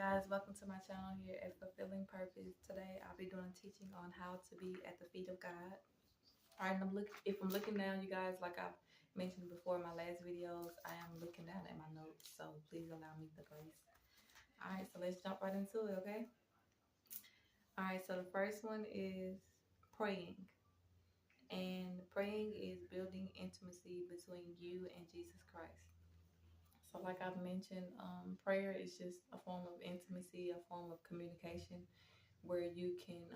guys, welcome to my channel here at Fulfilling Purpose. Today I'll be doing a teaching on how to be at the feet of God. Alright, and if I'm looking down, you guys, like I've mentioned before in my last videos, I am looking down at my notes, so please allow me the grace. Alright, so let's jump right into it, okay? Alright, so the first one is praying. And praying is building intimacy between you and Jesus Christ. So like I've mentioned, prayer is just a form of intimacy, a form of communication where you can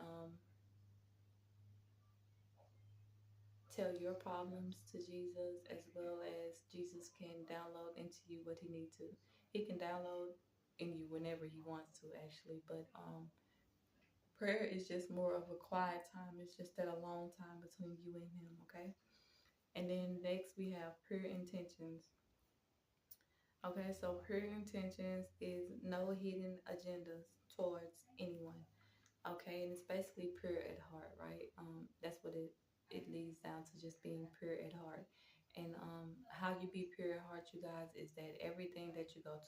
tell your problems to Jesus, as well as Jesus can download into you what he needs to. He can download in you whenever he wants to, actually. But prayer is just more of a quiet time. It's just that alone time between you and him, okay? And then next we have prayer intentions. Okay, so prayer intentions is no hidden agendas towards anyone. Okay, and it's basically pure at heart, right? That's what it leads down to, just being pure at heart. And how you be pure at heart, you guys, is that everything that you go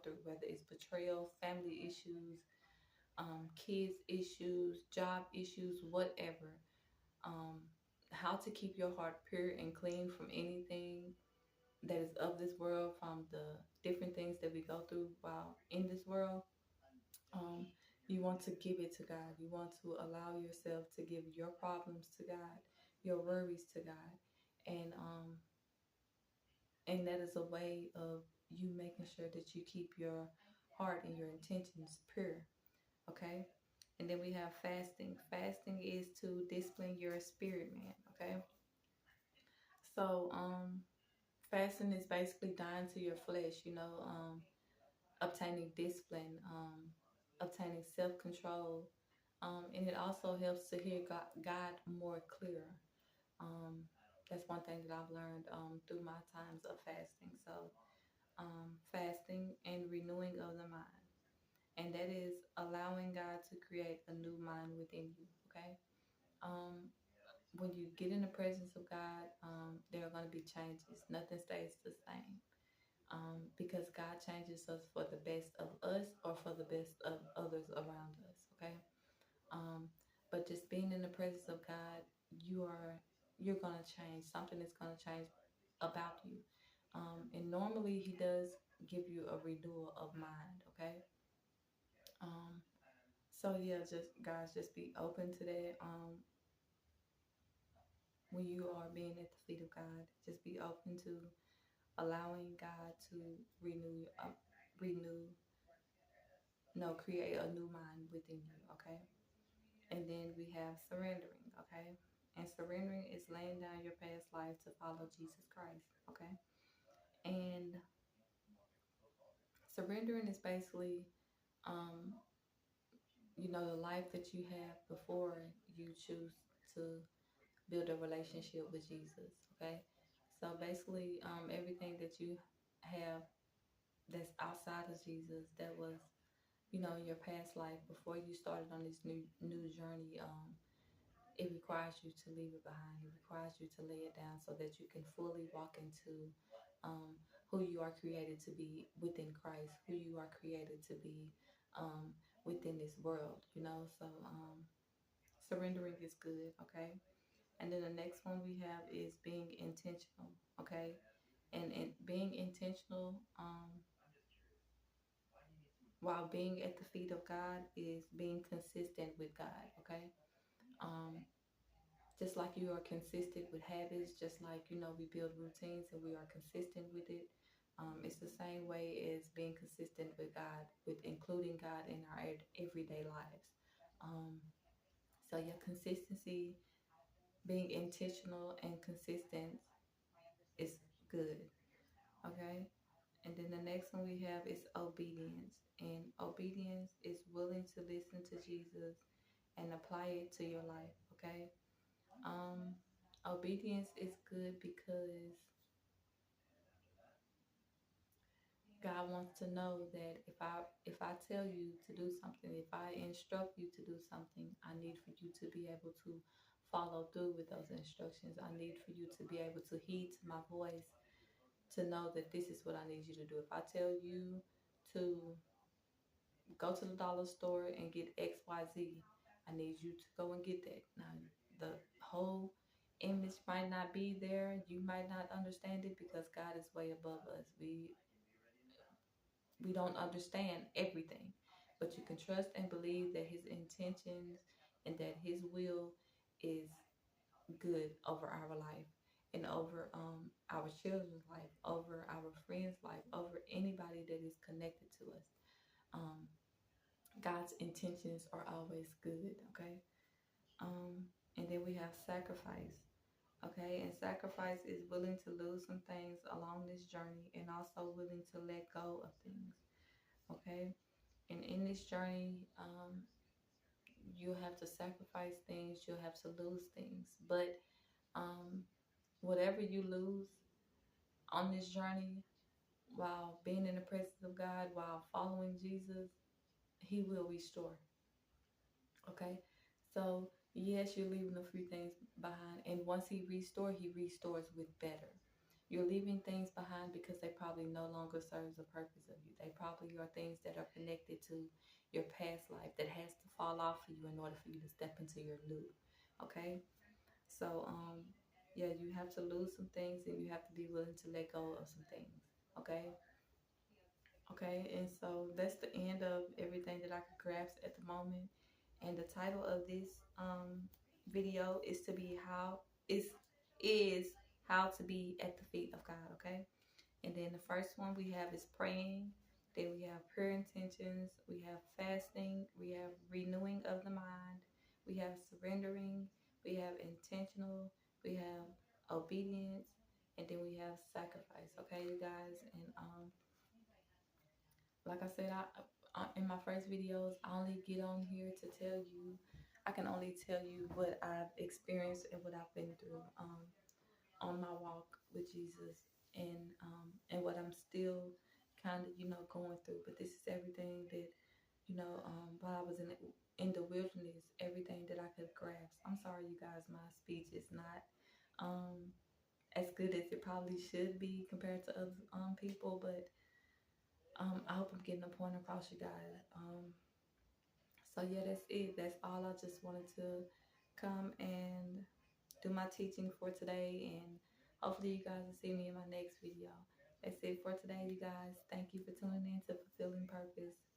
through, whether it's betrayal, family issues, kids issues, job issues, whatever, how to keep your heart pure and clean from anything that is of this world, from the different things that we go through while in this world. um, you want to give it to God. You want to allow yourself to give your problems to God, your worries to God, and that is a way of you making sure that you keep your heart and your intentions pure. Okay, and then we have fasting. Fasting is to discipline your spirit, man. Okay, so fasting is basically dying to your flesh. Obtaining discipline, obtaining self-control, and it also helps to hear God more clearer. That's one thing that I've learned through my times of fasting. So fasting and renewing of the mind, and that is allowing God to create a new mind within you. Okay, um, when you get in the presence of God, there are going to be changes. Nothing stays the same. Because God changes us for the best of us or for the best of others around us. Okay, but just being in the presence of God, you're gonna change. Something is gonna change about you, and normally He does give you a renewal of mind. Okay, um, so yeah, just guys, just be open to that. When you are being at the feet of God, just be open to allowing God to renew no, create a new mind within you. Okay, and then we have surrendering. Okay, and surrendering is laying down your past life to follow Jesus Christ. Okay, and surrendering is basically um the life that you have before you choose to build a relationship with Jesus. Okay, so basically everything that you have that's outside of Jesus, that was your past life before you started on this new journey. It requires you to leave it behind. It requires you to lay it down so that you can fully walk into who you are created to be within Christ, who you are created to be within this world. So surrendering is good. Okay, and then the next one we have is being intentional. Okay, and being intentional. While being at the feet of God is being consistent with God. Okay, um, just like you are consistent with habits, just like we build routines and we are consistent with it. It's the same way as being consistent with God, with including God in our everyday lives. Um, so your consistency, being intentional and consistent, is good. Okay, and then the next one we have is obedience, and obedience is willing to listen to Jesus and apply it to your life. Okay, um, obedience is good because God wants to know that if I tell you to do something, if I instruct you to do something, I need for you to be able to follow through with those instructions. I need for you to be able to heed to my voice, to know that this is what I need you to do. If I tell you to go to the dollar store and get XYZ. I need you to go and get that. Now, the whole image might not be there. You might not understand it because God is way above us. We don't understand everything, but you can trust and believe that His intentions and that His will is good over our life and over our children's life, over our friends' life, over anybody that is connected to us. Um, God's intentions are always good, okay? And then we have sacrifice, okay? And sacrifice is willing to lose some things along this journey and also willing to let go of things, okay? And in this journey, you'll have to sacrifice things, you'll have to lose things, but um, whatever you lose on this journey while being in the presence of God, while following Jesus, He will restore. Okay, so yes, you're leaving a few things behind, and once He restores with better. You're leaving things behind because they probably no longer serves the purpose of you. They probably are things that are connected to your past life that has to fall off for you in order for you to step into your new. Okay, so yeah, you have to lose some things and you have to be willing to let go of some things. Okay, okay, and so that's the end of everything that I could grasp at the moment. And the title of this video is to be how is how to be at the feet of God. Okay, and then the first one we have is praying. Then we have prayer intentions. We have fasting. We have renewing of the mind. We have surrendering. We have intentional. We have obedience, and then we have sacrifice. Okay, you guys, and like I said, in my first videos, I only get on here to tell you. I can only tell you what I've experienced and what I've been through on my walk with Jesus, and what I'm still kind of going through. But this is everything that while I was in the wilderness, everything that I could grasp. I'm sorry, you guys, my speech is not um as good as it probably should be compared to other people, but I hope I'm getting the point across, you guys. So yeah, that's it. That's all. I just wanted to come and do my teaching for today, and hopefully you guys will see me in my next video. That's it for today, you guys. Thank you for tuning in to Fulfilling Purpose.